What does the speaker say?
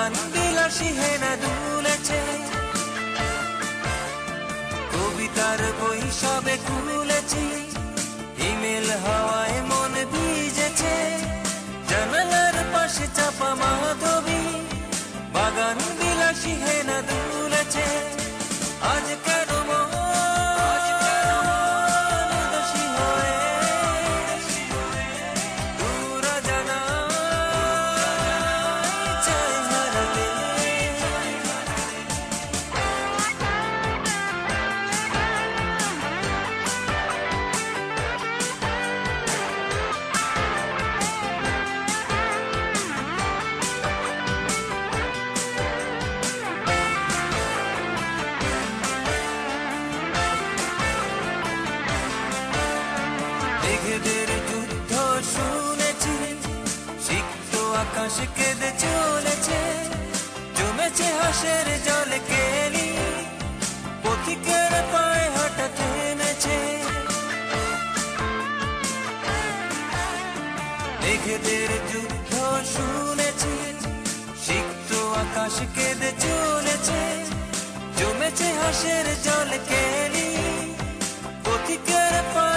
বাগান বিলাসী হেনা দুলেছে, কবিতার বই সবে খুলেছি, হিমেল হাওয়ায় মন ভিজেছে, জানালার পাশে চাপা মাধবী, বাগান বিলাসী হেনা দুলেছে। আজ কেন মন দোষী হয়ে দূর জানা চাই হারাতে। মেঘেদের যুদ্ধ শুনেছি, সিক্ত আকাশ কেঁদে চলেছে, জমেছে হাসের জল কেলি, পথিকের পায়ে হাঁটা থেমেছে। মেঘেদের যুদ্ধ শুনেছি, সিক্ত আকাশ কেঁদে চলেছে, জমেছে হাসের জল কেলি, পথিকের পায়ে